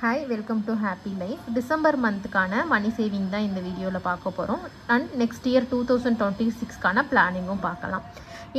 Hi, welcome to happy life. December மந்த்துக்கான money saving தான் இந்த வீடியோவில் பார்க்க போகிறோம். அண்ட் நெக்ஸ்ட் இயர் 2026க்கான பிளானிங்கும் பார்க்கலாம்.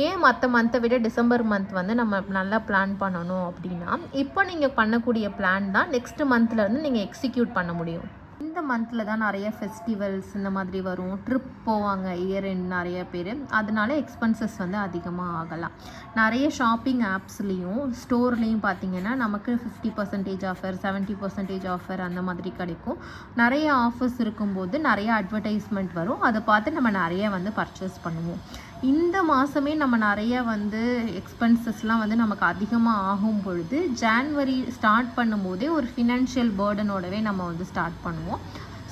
ஏன் மற்ற மந்த்தை விட டிசம்பர் மந்த் வந்து நம்ம நல்லா பிளான் பண்ணணும் அப்படின்னா, இப்போ நீங்கள் பண்ணக்கூடிய பிளான் தான் நெக்ஸ்ட் மந்த்லேருந்து நீங்கள் எக்ஸிக்யூட் பண்ண முடியும். இந்த மந்தில் தான் நிறைய ஃபெஸ்டிவல்ஸ் இந்த மாதிரி வரும், ட்ரிப் போவாங்க இயர் எண்ட் நிறைய பேர். அதனால எக்ஸ்பென்சஸ் வந்து அதிகமாக ஆகலாம். நிறைய ஷாப்பிங் ஆப்ஸ்லேயும் ஸ்டோர்லேயும் பார்த்திங்கன்னா நமக்கு 50% ஆஃபர், 70% ஆஃபர் அந்த மாதிரி கிடைக்கும். நிறைய ஆஃபர்ஸ் இருக்கும்போது நிறைய அட்வர்டைஸ்மெண்ட் வரும். அதை பார்த்து நம்ம நிறைய வந்து பர்ச்சேஸ் பண்ணுவோம். இந்த மாதமே நம்ம நிறைய வந்து எக்ஸ்பென்சஸ்லாம் வந்து நமக்கு அதிகமாக ஆகும் பொழுது ஜான்வரி ஸ்டார்ட் பண்ணும்போதே ஒரு ஃபினான்ஷியல் பேர்டனோடவே நம்ம வந்து ஸ்டார்ட் பண்ணுவோம்.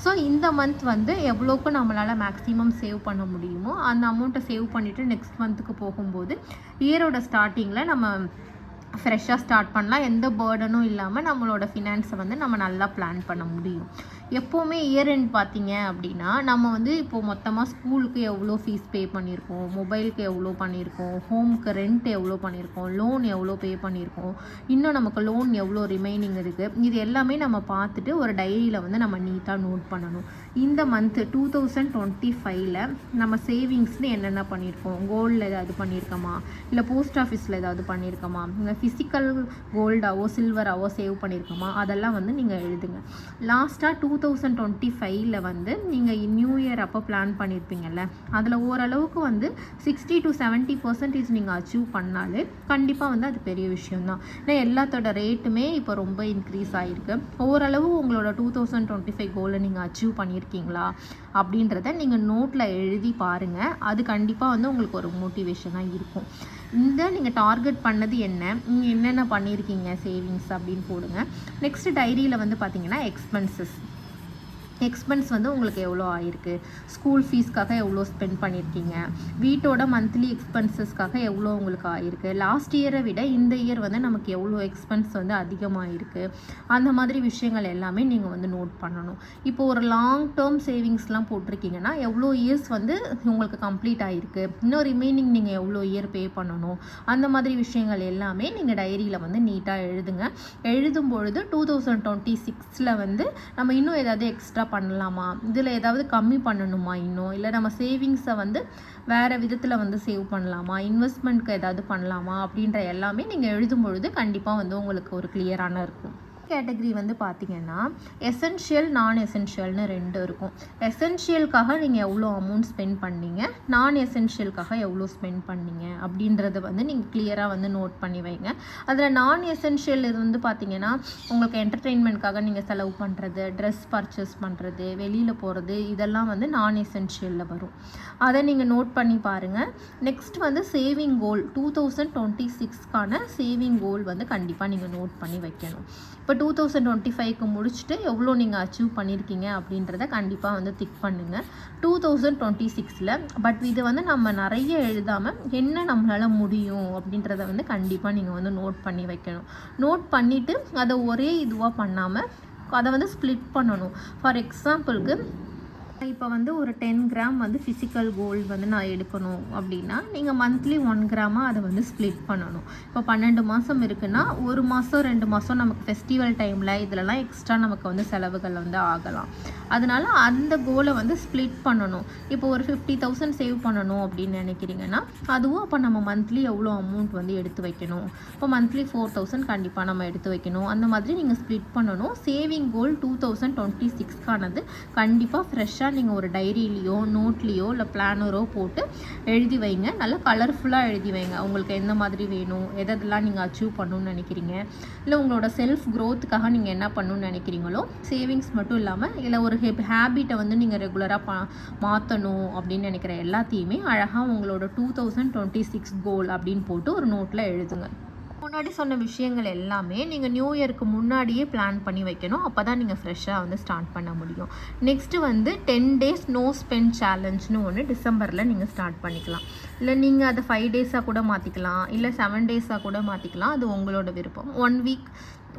ஸோ இந்த மந்த் வந்து எவ்வளோக்கு நம்மளால் மேக்ஸிமம் சேவ் பண்ண முடியுமோ அந்த அமௌண்ட்டை சேவ் பண்ணிவிட்டு நெக்ஸ்ட் மந்த்துக்கு போகும்போது இயரோட ஸ்டார்டிங்கில் நம்ம ஃப்ரெஷ்ஷாக ஸ்டார்ட் பண்ணலாம். எந்த பேர்டனும் இல்லாமல் நம்மளோட ஃபினான்ஸை வந்து நம்ம நல்லா பிளான் பண்ண முடியும். எப்போவுமே இயர் எண்ட் பார்த்திங்க அப்படின்னா நம்ம வந்து இப்போது மொத்தமாக ஸ்கூலுக்கு எவ்வளோ ஃபீஸ் பே பண்ணியிருக்கோம், மொபைலுக்கு எவ்வளோ பண்ணியிருக்கோம், ஹோமுக்கு ரெண்ட் எவ்வளோ பண்ணியிருக்கோம், லோன் எவ்வளோ பே பண்ணியிருக்கோம், இன்னும் நமக்கு லோன் எவ்வளோ ரிமைனிங் இருக்குது, இது எல்லாமே நம்ம பார்த்துட்டு ஒரு டைரியில் வந்து நம்ம நீட்டாக நோட் பண்ணணும். இந்த மந்த்து 2025ல் நம்ம சேவிங்ஸ்னு என்னென்ன பண்ணியிருக்கோம், கோல்டில் ஏதாவது பண்ணியிருக்கோமா, இல்லை போஸ்ட் ஆஃபீஸில் ஏதாவது பண்ணியிருக்கோமா, இல்லை ஃபிசிக்கல் கோல்டாவோ சில்வராவோ சேவ் பண்ணியிருக்கோமா, அதெல்லாம் வந்து நீங்கள் எழுதுங்க. லாஸ்ட்டாக 2025ல் வந்து நீங்கள் நியூ இயர் அப்போ பிளான் பண்ணியிருப்பீங்கல்ல, அதில் ஓரளவுக்கு வந்து 60 to 70% நீங்கள் அச்சீவ் பண்ணாலே கண்டிப்பாக வந்து அது பெரிய விஷயம்தான். ஏன்னா எல்லாத்தோட ரேட்டுமே இப்போ ரொம்ப இன்க்ரீஸ் ஆகிருக்கு. ஓரளவு உங்களோட 2025 கோலை நீங்கள் அச்சீவ் பண்ணியிருக்கீங்களா அப்படின்றத நீங்கள் நோட்டில் எழுதி பாருங்கள். அது கண்டிப்பாக வந்து உங்களுக்கு ஒரு மோட்டிவேஷனாக இருக்கும். இந்த நீங்கள் டார்கெட் பண்ணது என்ன, நீங்கள் என்னென்ன பண்ணியிருக்கீங்க சேவிங்ஸ் அப்படின்னு போடுங்க. நெக்ஸ்ட் டைரியில் வந்து பார்த்தீங்கன்னா எக்ஸ்பென்ஸ் வந்து உங்களுக்கு எவ்வளோ ஆகிருக்கு, ஸ்கூல் ஃபீஸ்க்காக எவ்வளோ ஸ்பெண்ட் பண்ணியிருக்கீங்க, வீட்டோட மந்த்லி எக்ஸ்பென்சஸ்க்காக எவ்வளோ உங்களுக்கு ஆகிருக்கு, லாஸ்ட் இயரை விட இந்த இயர் வந்து நமக்கு எவ்வளோ எக்ஸ்பென்ஸ் வந்து அதிகமாக இருக்குது, அந்த மாதிரி விஷயங்கள் எல்லாமே நீங்கள் வந்து நோட் பண்ணணும். இப்போது ஒரு லாங் டேர்ம் சேவிங்ஸ்லாம் போட்டிருக்கீங்கன்னா எவ்வளோ இயர்ஸ் வந்து உங்களுக்கு கம்ப்ளீட் ஆகிருக்கு, இன்னும் ரிமைனிங் நீங்கள் எவ்வளோ இயர் பே பண்ணணும், அந்த மாதிரி விஷயங்கள் எல்லாமே நீங்கள் டைரியில் வந்து நீட்டாக எழுதுங்க. எழுதும் பொழுது 2026ல் வந்து நம்ம இன்னும் ஏதாவது எக்ஸ்ட்ரா பண்ணலாமா, இதில் ஏதாவது கம்மி பண்ணணுமா, இன்னும் இல்லை நம்ம சேவிங்ஸை வந்து வேறு விதத்தில் வந்து சேவ் பண்ணலாமா, இன்வெஸ்ட்மெண்ட்க்கு ஏதாவது பண்ணலாமா அப்படின்ற எல்லாமே நீங்கள் எழுதும் பொழுது கண்டிப்பாக வந்து உங்களுக்கு ஒரு கிளியரான இருக்கும். கேட்டகரி வந்து பார்த்திங்கன்னா எசென்ஷியல், நான் எசென்ஷியல்னு 2 இருக்கும். எசென்ஷியலுக்காக நீங்கள் எவ்வளோ அமௌண்ட் ஸ்பெண்ட் பண்ணீங்க, நான் எசென்ஷியலுக்காக எவ்வளோ ஸ்பெண்ட் பண்ணீங்க அப்படின்றத வந்து நீங்கள் கிளியராக வந்து நோட் பண்ணி வைங்க. அதில் நான் எசென்ஷியல் இருந்து பார்த்திங்கன்னா உங்களுக்கு என்டர்டெயின்மெண்ட்காக நீங்கள் செலவு பண்ணுறது, ட்ரெஸ் பர்ச்சேஸ் பண்ணுறது, வெளியில் போகிறது, இதெல்லாம் வந்து நான் எசென்ஷியலில் வரும். அதை நீங்கள் நோட் பண்ணி பாருங்கள். நெக்ஸ்ட் வந்து சேவிங் கோல், 2026க்கான சேவிங் கோல் வந்து கண்டிப்பாக நீங்கள் நோட் பண்ணி வைக்கணும். இப்போ 2025க்கு முடிச்சுட்டு எவ்வளோ நீங்கள் அச்சீவ் பண்ணியிருக்கீங்க அப்படின்றத கண்டிப்பாக வந்து திக் பண்ணுங்கள் 2026ல். பட் இது வந்து நம்ம நிறைய எழுதாமல் என்ன நம்மளால் முடியும் அப்படின்றத வந்து கண்டிப்பாக நீங்கள் வந்து நோட் பண்ணி வைக்கணும். நோட் பண்ணிவிட்டு அதை ஒரே இதுவாக பண்ணாமல் அதை வந்து ஸ்ப்ளிட் பண்ணணும். ஃபார் எக்ஸாம்பிளுக்கு இப்போ வந்து ஒரு 10 கிராம் வந்து ஃபிசிக்கல் கோல்டு வந்து நான் எடுக்கணும் அப்படின்னா நீங்கள் மந்த்லி 1 கிராமாக அதை வந்து ஸ்ப்ளிட் பண்ணணும். இப்போ 12 மாதம் இருக்குன்னா 1 மாதம் 2 மாதம் நமக்கு ஃபெஸ்டிவல் டைமில் இதிலலாம் எக்ஸ்ட்ரா நமக்கு வந்து செலவுகள் வந்து ஆகலாம். அதனால் அந்த கோலை வந்து ஸ்ப்ளிட் பண்ணணும். இப்போ ஒரு 50,000 சேவ் பண்ணணும் அப்படின்னு நினைக்கிறீங்கன்னா அதுவும் அப்போ நம்ம மந்த்லி எவ்வளோ அமௌண்ட் வந்து எடுத்து வைக்கணும், இப்போ மந்த்லி 4,000 கண்டிப்பாக நம்ம எடுத்து வைக்கணும். அந்த மாதிரி நீங்கள் ஸ்ப்ளிட் பண்ணணும். சேவிங் கோல் 2026க்கானது கண்டிப்பாக ஃப்ரெஷ்ஷாக நீங்கள் ஒரு டைரியிலையோ நோட்லேயோ இல்லை பிளானரோ போட்டு எழுதி வைங்க. நல்லா கலர்ஃபுல்லாக எழுதி வைங்க. உங்களுக்கு எந்த மாதிரி வேணும், எதெல்லாம் நீங்கள் அச்சீவ் பண்ணணும்னு நினைக்கிறீங்க, இல்லை உங்களோட செல்ஃப் க்ரோத்துக்காக நீங்கள் என்ன பண்ணணும்னு நினைக்கிறீங்களோ, சேவிங்ஸ் மட்டும் இல்லாமல் இல்லை ஒரு ஹேபிட்டை வந்து நீங்கள் ரெகுலராக மாற்றணும் அப்படின்னு நினைக்கிற எல்லாத்தையுமே அழகாக உங்களோட 2026 கோல் அப்படின்னு போட்டு ஒரு நோட்டில் எழுதுங்க. முன்னாடி சொன்ன விஷயங்கள் எல்லாமே நீங்கள் நியூ இயருக்கு முன்னாடியே பிளான் பண்ணி வைக்கணும். அப்போ தான் நீங்கள் ஃப்ரெஷ்ஷாக வந்து ஸ்டார்ட் பண்ண முடியும். நெக்ஸ்ட்டு வந்து 10 days நோ ஸ்பெண்ட் சேலஞ்சுன்னு ஒன்று டிசம்பரில் நீங்கள் ஸ்டார்ட் பண்ணிக்கலாம். இல்லை நீங்கள் அதை 5 days கூட மாற்றிக்கலாம், இல்லை 7 days கூட மாற்றிக்கலாம். அது உங்களோட விருப்பம். 1 week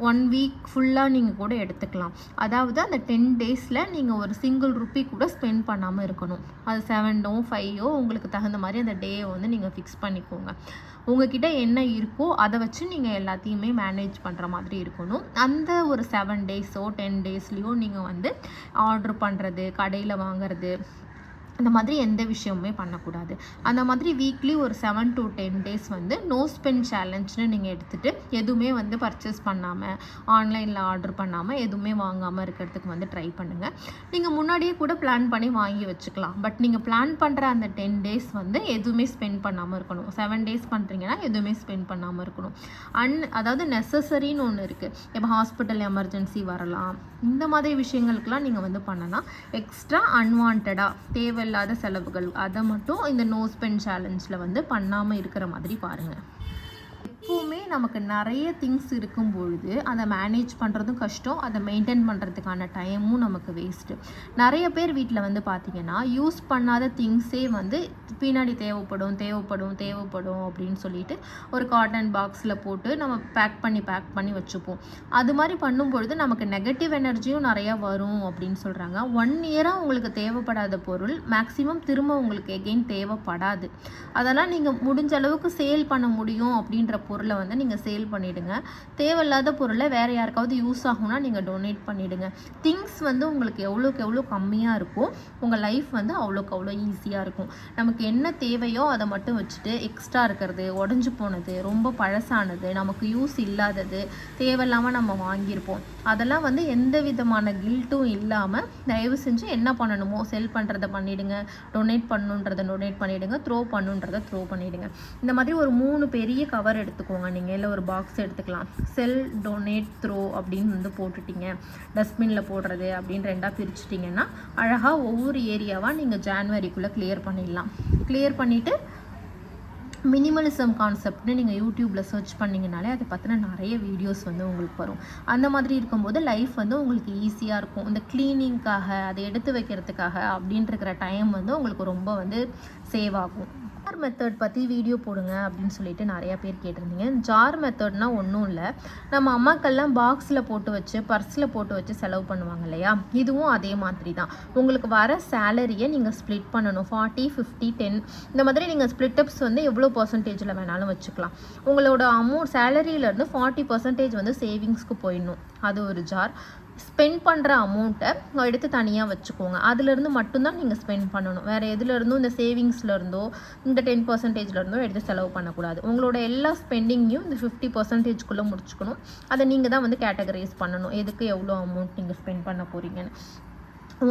1 வீக் ஃபுல்லாக நீங்கள் கூட எடுத்துக்கலாம். அதாவது அந்த 10 டேஸில் நீங்கள் ஒரு சிங்கிள் ருப்பி கூட ஸ்பெண்ட் பண்ணாமல் இருக்கணும். அது 7ஓ 5ஓ உங்களுக்கு தகுந்த மாதிரி அந்த டேயை வந்து நீங்கள் ஃபிக்ஸ் பண்ணிக்கோங்க. உங்ககிட்ட என்ன இருக்கோ அதை வச்சு நீங்கள் எல்லாத்தையுமே மேனேஜ் பண்ணுற மாதிரி இருக்கணும். அந்த ஒரு 7 டேஸோ 10 டேஸ்லேயோ நீங்கள் வந்து ஆர்டர் பண்ணுறது, கடையில் வாங்குறது, அந்த மாதிரி எந்த விஷயமுமே பண்ணக்கூடாது. அந்த மாதிரி வீக்லி ஒரு 7 to 10 டேஸ் வந்து நோ ஸ்பெண்ட் சேலஞ்சுன்னு நீங்கள் எடுத்துகிட்டு எதுவுமே வந்து பர்ச்சேஸ் பண்ணாமல், ஆன்லைனில் ஆர்டர் பண்ணாமல், எதுவுமே வாங்காமல் இருக்கிறதுக்கு வந்து ட்ரை பண்ணுங்கள். நீங்கள் முன்னாடியே கூட பிளான் பண்ணி வாங்கி வச்சுக்கலாம். பட் நீங்கள் பிளான் பண்ணுற அந்த 10 டேஸ் வந்து எதுவுமே ஸ்பெண்ட் பண்ணாமல் இருக்கணும். 7 டேஸ் பண்ணுறீங்கன்னா எதுவுமே ஸ்பெண்ட் பண்ணாமல் இருக்கணும். அதாவது நெசசரின்னு ஒன்று இருக்குது. இப்போ ஹாஸ்பிட்டல் எமர்ஜென்சி வரலாம், இந்த மாதிரி விஷயங்களுக்கெல்லாம் நீங்கள் வந்து பண்ணலாம். எக்ஸ்ட்ரா அன்வான்டாக தேவையில்லாத செலவுகள் அதை மட்டும் இந்த நோ ஸ்பெண்ட் சேலஞ்சில் வந்து பண்ணாமல் இருக்கிற மாதிரி பாருங்கள். எப்போவுமே நமக்கு நிறைய திங்ஸ் இருக்கும் பொழுது அதை மேனேஜ் பண்ணுறதும் கஷ்டம், அதை மெயின்டைன் பண்ணுறதுக்கான டைமும் நமக்கு வேஸ்ட்டு. நிறைய பேர் வீட்டில் வந்து பார்த்திங்கன்னா யூஸ் பண்ணாத திங்ஸே வந்து பின்னாடி தேவைப்படும் அப்படின்னு சொல்லிட்டு ஒரு காட்டன் பாக்ஸில் போட்டு நம்ம பேக் பண்ணி வச்சுப்போம். அது மாதிரி பண்ணும்பொழுது நமக்கு நெகட்டிவ் எனர்ஜியும் நிறையா வரும் அப்படின்னு சொல்கிறாங்க. 1 இயராக உங்களுக்கு தேவைப்படாத பொருள் மேக்ஸிமம் திரும்ப உங்களுக்கு எகெயின் தேவைப்படாது. அதெல்லாம் நீங்கள் முடிஞ்ச அளவுக்கு சேல் பண்ண முடியும் அப்படின்ற பொருளை வந்து நீங்கள் சேல் பண்ணிவிடுங்க. தேவையில்லாத பொருளை வேறு யாருக்காவது யூஸ் ஆகும்னா நீங்கள் டொனேட் பண்ணிவிடுங்க. திங்ஸ் வந்து உங்களுக்கு எவ்வளோக்கு எவ்வளோ கம்மியாக இருக்கோ உங்கள் லைஃப் வந்து அவ்வளோக்கு அவ்வளோ ஈஸியாக இருக்கும். நமக்கு என்ன தேவையோ அதை மட்டும் வச்சுட்டு எக்ஸ்ட்ரா இருக்கிறது, உடஞ்சி போனது, ரொம்ப பழசானது, நமக்கு யூஸ் இல்லாதது, தேவையில்லாமல் நம்ம வாங்கியிருப்போம், அதெல்லாம் வந்து எந்த விதமான கில்ட்டும் இல்லாமல் தயவு செஞ்சு என்ன பண்ணணுமோ செல் பண்ணுறதை பண்ணிவிடுங்க, டொனேட் பண்ணுன்றதை டொனேட் பண்ணிவிடுங்க, த்ரோ பண்ணுன்றதை த்ரோ பண்ணிவிடுங்க. இந்த மாதிரி ஒரு 3 பெரிய கவர் எடுத்துக்கோங்க நீங்கள், இல்லை ஒரு பாக்ஸ் எடுத்துக்கலாம். செல், டொனேட், த்ரோ அப்படின்னு வந்து போட்டுட்டிங்க, டஸ்ட்பினில் போடுறது அப்படின்னு 2ஆக பிரிச்சுட்டிங்கன்னா அழகாக ஒவ்வொரு ஏரியாவாக நீங்கள் ஜான்வரிக்குள்ளே கிளியர் பண்ணிடலாம். கிளியர் பண்ணிவிட்டு மினிமலிசம் கான்செப்ட்னு நீங்கள் யூடியூப்பில் சர்ச் பண்ணிங்கனாலே அதை பற்றின நிறைய வீடியோஸ் வந்து உங்களுக்கு வரும். அந்த மாதிரி இருக்கும்போது லைஃப் வந்து உங்களுக்கு ஈஸியாக இருக்கும். இந்த க்ளீனிங்காக, அதை எடுத்து வைக்கிறதுக்காக அப்படின்ட்டு இருக்கிற டைம் வந்து உங்களுக்கு ரொம்ப வந்து சேவ் ஆகும். ஜார் மெத்தட் பற்றி வீடியோ போடுங்க அப்படின்னு சொல்லிட்டு நிறையா பேர் கேட்டிருந்தீங்க. ஜார் மெத்தட்னால் ஒன்றும் இல்லை, நம்ம அம்மாக்கள்லாம் பாக்ஸில் போட்டு வச்சு பர்ஸில் போட்டு வச்சு செலவு பண்ணுவாங்க இல்லையா, இதுவும் அதே மாதிரி தான். உங்களுக்கு வர சேலரியை நீங்கள் ஸ்ப்ளிட் பண்ணணும். 40, 50, 10 இந்த மாதிரி நீங்கள் ஸ்ப்ளிட்டப்ஸ் வந்து எவ்வளோ பர்சன்டேஜில் வேணாலும் வச்சுக்கலாம். உங்களோட அமௌண்ட் சேலரியிலேருந்து 40% வந்து சேவிங்ஸ்க்கு போயிடணும். அது ஒரு ஜார். ஸ்பெண்ட் பண்ணுற அமௌண்ட்டை எடுத்து தனியாக வச்சுக்கோங்க. அதுலேருந்து மட்டும்தான் நீங்கள் ஸ்பெண்ட் பண்ணணும். வேறு எதுலேருந்தும் இந்த சேவிங்ஸ்லேருந்தோ இந்த 10%லேருந்தோ எடுத்து செலவு பண்ணக்கூடாது. உங்களோட எல்லா ஸ்பெண்டிங்கையும் இந்த 50%க்குள்ளே முடிச்சுக்கணும். அதை நீங்கள் தான் வந்து கேட்டகரைஸ் பண்ணணும், எதுக்கு எவ்வளோ அமௌண்ட் நீங்கள் ஸ்பெண்ட் பண்ண போகிறீங்கன்னு.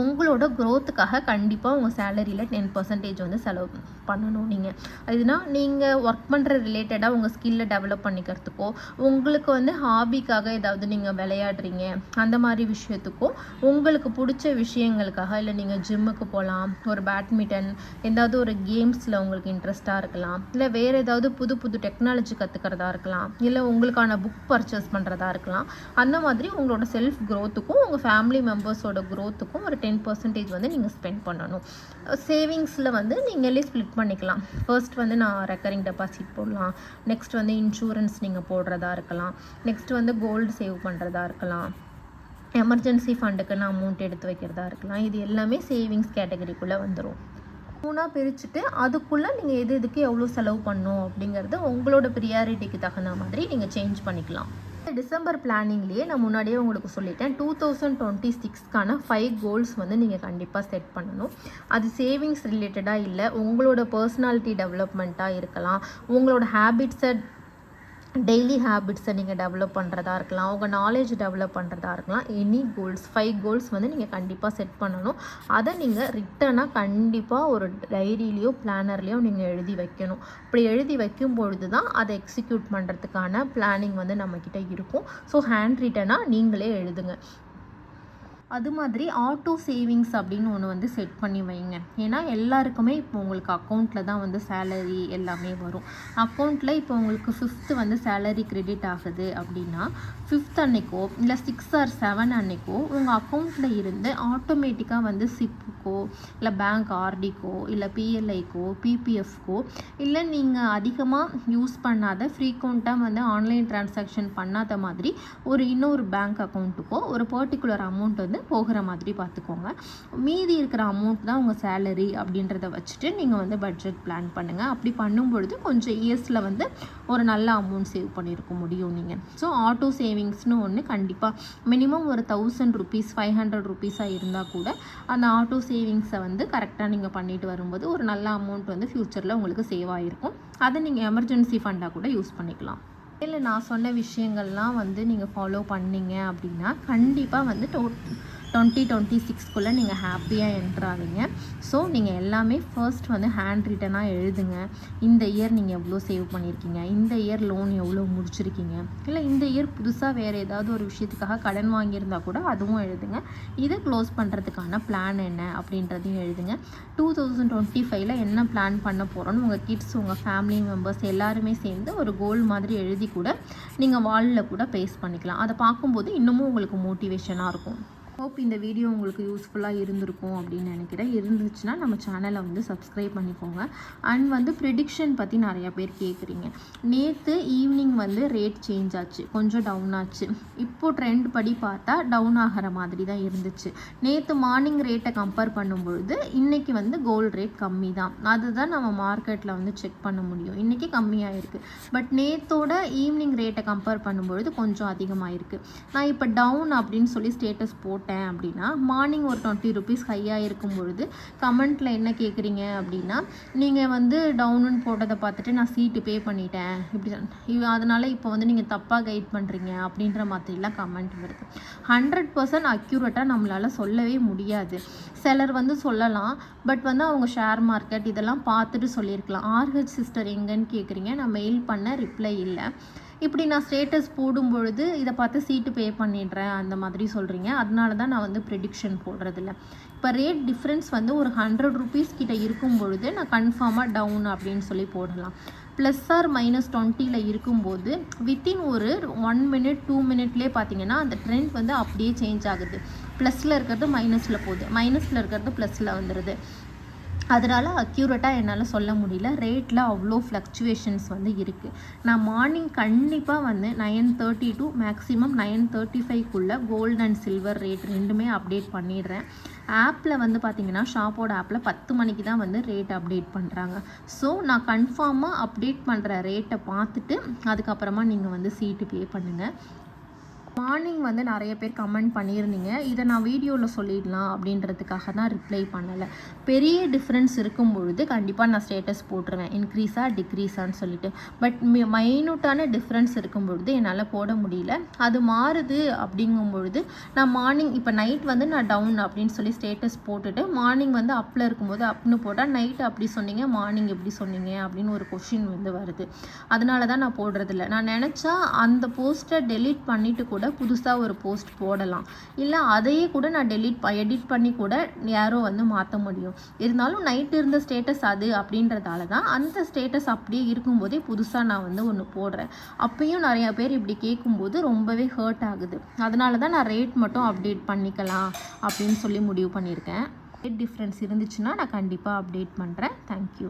உங்களோட க்ரோத்துக்காக கண்டிப்பாக உங்கள் சேலரியில் 10% வந்து செலவு பண்ணணும். அதுனா நீங்கள் ஒர்க் பண்ணுற ரிலேட்டடாக உங்கள் ஸ்கில்லை டெவலப் பண்ணிக்கிறதுக்கோ, உங்களுக்கு வந்து ஹாபிக்காக ஏதாவது நீங்கள் விளையாடுறீங்க அந்த மாதிரி விஷயத்துக்கோ, உங்களுக்கு பிடிச்ச விஷயங்களுக்காக, இல்லை நீங்கள் ஜிம்முக்கு போகலாம், ஒரு பேட்மிண்டன், ஏதாவது ஒரு கேம்ஸில் உங்களுக்கு இன்ட்ரெஸ்ட்டாக இருக்கலாம், இல்லை வேறு ஏதாவது புது டெக்னாலஜி கற்றுக்கிறதா இருக்கலாம், இல்லை உங்களுக்கான புக் பர்ச்சேஸ் பண்ணுறதா இருக்கலாம். அந்த மாதிரி உங்களோட செல்ஃப் க்ரோத்துக்கும் உங்கள் ஃபேமிலி மெம்பர்ஸோட க்ரோத்துக்கும் ஒரு 10% வந்து நீங்கள் ஸ்பெண்ட் பண்ணணும். சேவிங்ஸில் வந்து நீங்களே ஸ்ப்ளிட் பண்ணிக்கலாம். ஃபர்ஸ்ட் வந்து நான் ரெக்கரிங் டெபாசிட் போடலாம், நெக்ஸ்ட் வந்து இன்சூரன்ஸ் நீங்கள் போடுறதா இருக்கலாம், நெக்ஸ்ட் வந்து கோல்டு சேவ் பண்ணுறதா இருக்கலாம், எமர்ஜென்சி ஃபண்டுக்குன்னு அமௌண்ட் எடுத்து வைக்கிறதா இருக்கலாம். இது எல்லாமே சேவிங்ஸ் கேட்டகரிக்குள்ளே வந்துடும். 3ஆக பிரிச்சுட்டு அதுக்குள்ளே நீங்கள் எதுக்கு எவ்வளோ செலவு பண்ணணும் அப்படிங்கிறது உங்களோட ப்ரியாரிட்டிக்கு தகுந்த மாதிரி நீங்கள் சேஞ்ச் பண்ணிக்கலாம். டிசம்பர் பிளானிங்லேயே நான் முன்னாடியே உங்களுக்கு சொல்லிட்டேன், 2026க்கான 5 கோல்ஸ் வந்து நீங்கள் கண்டிப்பாக செட் பண்ணணும். அது சேவிங்ஸ் ரிலேட்டடாக இல்லை, உங்களோட பர்சனாலிட்டி டெவலப்மெண்ட்டாக இருக்கலாம், உங்களோட ஹேபிட்ஸை டெய்லி ஹேபிட்ஸை நீங்கள் டெவலப் பண்ணுறதா இருக்கலாம், உங்கள் நாலேஜ் டெவலப் பண்ணுறதா இருக்கலாம். எனி கோல்ஸ் 5 கோல்ஸ் வந்து நீங்கள் கண்டிப்பாக செட் பண்ணணும். அதை நீங்கள் ரிட்டனாக கண்டிப்பாக ஒரு டைரியிலையோ பிளானர்லேயோ நீங்கள் எழுதி வைக்கணும். இப்படி எழுதி வைக்கும் பொழுது தான் அதை எக்ஸிக்யூட் பண்ணுறதுக்கான பிளானிங் வந்து நம்மக்கிட்ட இருக்கும். ஸோ ஹேண்ட் ரிட்டனாக நீங்களே எழுதுங்க. அது மாதிரி ஆட்டோ சேவிங்ஸ் அப்படின்னு ஒன்று வந்து செட் பண்ணி வைங்க. ஏன்னா எல்லாருக்குமே இப்போ உங்களுக்கு அக்கௌண்ட்டில் தான் வந்து சேலரி எல்லாமே வரும். அக்கௌண்ட்டில் இப்போ உங்களுக்கு 5th வந்து சேலரி கிரெடிட் ஆகுது அப்படின்னா 5th அன்னைக்கோ இல்லை 6 or 7 அன்னைக்கோ உங்கள் அக்கௌண்ட்டில் இருந்து ஆட்டோமேட்டிக்காக வந்து சிப்புக்கோ இல்லை பேங்க் ஆர்டிக்கோ இல்லை பிஎல்ஐக்கோ பிபிஎஃப்கோ இல்லை நீங்கள் அதிகமாக யூஸ் பண்ணாத ஃப்ரீக்வெண்ட்டாக வந்து ஆன்லைன் டிரான்சாக்ஷன் பண்ணாத மாதிரி இன்னொரு பேங்க் அக்கௌண்ட்டுக்கோ ஒரு பர்டிகுலர் அமௌண்ட் வந்து போகிற மாதிரி பார்த்துக்கோங்க. மீதி இருக்கிற அமௌண்ட் தான் உங்கள் சேலரி அப்படின்றத வச்சுட்டு நீங்கள் வந்து பட்ஜெட் பிளான் பண்ணுங்கள். அப்படி பண்ணும்பொழுது கொஞ்சம் இயர்ஸில் வந்து ஒரு நல்ல அமௌண்ட் சேவ் பண்ணியிருக்க முடியும் நீங்கள். ஸோ ஆட்டோ சேவிங்ஸ்னு ஒன்று கண்டிப்பாக மினிமம் ஒரு 1000 rupees 500 rupees இருந்தால் கூட அந்த ஆட்டோ சேவிங்ஸை வந்து கரெக்டாக நீங்கள் பண்ணிட்டு வரும்போது ஒரு நல்ல அமௌண்ட் வந்து ஃப்யூச்சரில் உங்களுக்கு சேவ் ஆகிருக்கும். அதை நீங்கள் எமர்ஜென்சி ஃபண்டாக கூட யூஸ் பண்ணிக்கலாம். இல்லை நான் சொன்ன விஷயங்கள்லாம் வந்து நீங்கள் ஃபாலோ பண்ணீங்க அப்படின்னா கண்டிப்பாக வந்து 2026 நீங்கள் ஹாப்பியாக என்ட்ராவீங்க. ஸோ நீங்கள் எல்லாமே ஃபர்ஸ்ட் வந்து ஹேண்ட் ரிட்டனாக எழுதுங்க. இந்த இயர் நீங்கள் எவ்வளோ சேவ் பண்ணியிருக்கீங்க, இந்த இயர் லோன் எவ்வளோ முடிச்சிருக்கீங்க, இல்லை இந்த இயர் புதுசாக வேறு ஏதாவது ஒரு விஷயத்துக்காக கடன் வாங்கியிருந்தால் கூட அதுவும் எழுதுங்க. இதை க்ளோஸ் பண்ணுறதுக்கான பிளான் என்ன அப்படின்றதையும் எழுதுங்க. 2025 என்ன பிளான் பண்ண போகிறோன்னு உங்கள் கிட்ஸ் உங்கள் ஃபேமிலி மெம்பர்ஸ் எல்லாருமே சேர்ந்து ஒரு கோல் மாதிரி எழுதி கூட நீங்கள் வாலில் கூட பேஸ்ட் பண்ணிக்கலாம். அதை பார்க்கும்போது இன்னமும் உங்களுக்கு மோட்டிவேஷனாக இருக்கும். ஹோப் இந்த வீடியோ உங்களுக்கு யூஸ்ஃபுல்லாக இருந்திருக்கும் அப்படின்னு நினைக்கிறேன். இருந்துச்சுன்னா நம்ம சேனலை வந்து சப்ஸ்கிரைப் பண்ணிக்கோங்க. அண்ட் வந்து ப்ரிடிக்ஷன் பற்றி நிறையா பேர் கேட்குறீங்க. நேற்று ஈவினிங் வந்து ரேட் சேஞ்ச் ஆச்சு, கொஞ்சம் டவுன் ஆச்சு. இப்போது ட்ரெண்ட் படி பார்த்தா டவுன் ஆகிற மாதிரி தான் இருந்துச்சு. நேற்று மார்னிங் ரேட்டை கம்பேர் பண்ணும்பொழுது இன்றைக்கி வந்து கோல்டு ரேட் கம்மி தான். அதுதான் நம்ம மார்க்கெட்டில் வந்து செக் பண்ண முடியும். இன்றைக்கி கம்மியாக இருக்குது. பட் நேற்றோட ஈவினிங் ரேட்டை கம்பேர் பண்ணும்பொழுது கொஞ்சம் அதிகமாக இருக்குது. நான் இப்போ டவுன் அப்படின்னு சொல்லி ஸ்டேட்டஸ் போட்டு அப்படின்னா மார்னிங் ஒரு 20 rupees ஹையாக இருக்கும் பொழுது கமெண்ட்டில் என்ன கேட்குறீங்க அப்படின்னா, நீங்கள் வந்து டவுனுன்னு போட்டதை பார்த்துட்டு நான் சீட்டு பே பண்ணிட்டேன் இப்படி அதனால் இப்போ வந்து நீங்கள் தப்பாக கைட் பண்ணுறீங்க அப்படின்ற மாதிரிலாம் கமெண்ட் வருது. 100% அக்யூரேட்டாக நம்மளால் சொல்லவே முடியாது. சிலர் வந்து சொல்லலாம், பட் வந்து அவங்க ஷேர் மார்க்கெட் இதெல்லாம் பார்த்துட்டு சொல்லியிருக்கலாம். RH சிஸ்டர் எங்கன்னு கேட்குறீங்க, நான் மெயில் பண்ண ரிப்ளை இல்லை. இப்படி நான் ஸ்டேட்டஸ் போடும்பொழுது இதை பார்த்து சீட்டு பே பண்ணிடுறேன் அந்த மாதிரி சொல்கிறீங்க. அதனால தான் நான் வந்து ப்ரெடிக்ஷன் போடுறதில்ல. இப்போ ரேட் டிஃப்ரென்ஸ் வந்து ஒரு 100 rupees கிட்ட இருக்கும் பொழுது நான் கன்ஃபார்மாக டவுன் அப்படின்னு சொல்லி போடலாம். ப்ளஸ் ஆர் -20 இருக்கும்போது வித்தின் ஒரு 1 minute 2 minute பார்த்தீங்கன்னா அந்த ட்ரெண்ட் வந்து அப்படியே சேஞ்ச் ஆகுது. ப்ளஸில் இருக்கிறது மைனஸில் போகுது, மைனஸில் இருக்கிறது ப்ளஸில் வந்துடுது. அதனால் அக்யூரேட்டாக என்னால் சொல்ல முடியல. ரேட்டில் அவ்வளோ ஃப்ளக்சுவேஷன்ஸ் வந்து இருக்குது. நான் மார்னிங் கண்டிப்பாக வந்து 9:30 to maximum 9:35 gold and silver rate ரெண்டுமே அப்டேட் பண்ணிடுறேன். ஆப்பில் வந்து பார்த்திங்கன்னா ஷாப்போட ஆப்பில் 10 மணிக்கு தான் வந்து ரேட் அப்டேட் பண்ணுறாங்க. ஸோ நான் கன்ஃபார்மாக அப்டேட் பண்ணுற ரேட்டை பார்த்துட்டு அதுக்கப்புறமா நீங்கள் வந்து சீட்டு பே பண்ணுங்கள். மார்னிங் வந்து நிறைய பேர் கமெண்ட் பண்ணியிருந்தீங்க, இதை நான் வீடியோவில் சொல்லிடலாம் அப்படின்றதுக்காக தான் ரிப்ளை பண்ணலை. பெரிய டிஃப்ரென்ஸ் இருக்கும் பொழுது கண்டிப்பாக நான் ஸ்டேட்டஸ் போட்டுருவேன், இன்க்ரீஸாக டிக்ரீஸான்னு சொல்லிட்டு. பட் மைனூட்டான டிஃப்ரென்ஸ் இருக்கும் பொழுது என்னால் போட முடியல. அது மாறுது அப்படிங்கும் பொழுது நான் மார்னிங் இப்போ நைட் வந்து நான் டவுன் அப்படின்னு சொல்லி ஸ்டேட்டஸ் போட்டுட்டு மார்னிங் வந்து அப்பில் இருக்கும்போது அப்னு போட்டால் நைட்டு அப்படி சொன்னீங்க மார்னிங் எப்படி சொன்னீங்க அப்படின்னு ஒரு கொஷின் வந்து வருது. அதனால தான் நான் போடுறதில்ல. நான் நினச்சா அந்த போஸ்ட்டை டெலீட் பண்ணிவிட்டு கூட புதுசாக ஒரு போஸ்ட் போடலாம். இல்லை அதையே கூட நான் எடிட் பண்ணி கூட யாரோ வந்து மாற்ற முடியும். இருந்தாலும் நைட்டு இருந்த ஸ்டேட்டஸ் அது அப்படின்றதால தான் அந்த ஸ்டேட்டஸ் அப்படியே இருக்கும்போதே புதுசாக நான் வந்து ஒன்று போடுறேன். அப்பயும் நிறையா பேர் இப்படி கேட்கும்போது ரொம்பவே ஹர்ட் ஆகுது. அதனால தான் நான் ரேட் மட்டும் அப்டேட் பண்ணிக்கலாம் அப்படின்னு சொல்லி முடிவு பண்ணியிருக்கேன். ரேட் டிஃப்ரென்ஸ் இருந்துச்சுன்னா நான் கண்டிப்பாக அப்டேட் பண்ணுறேன். தேங்க்யூ.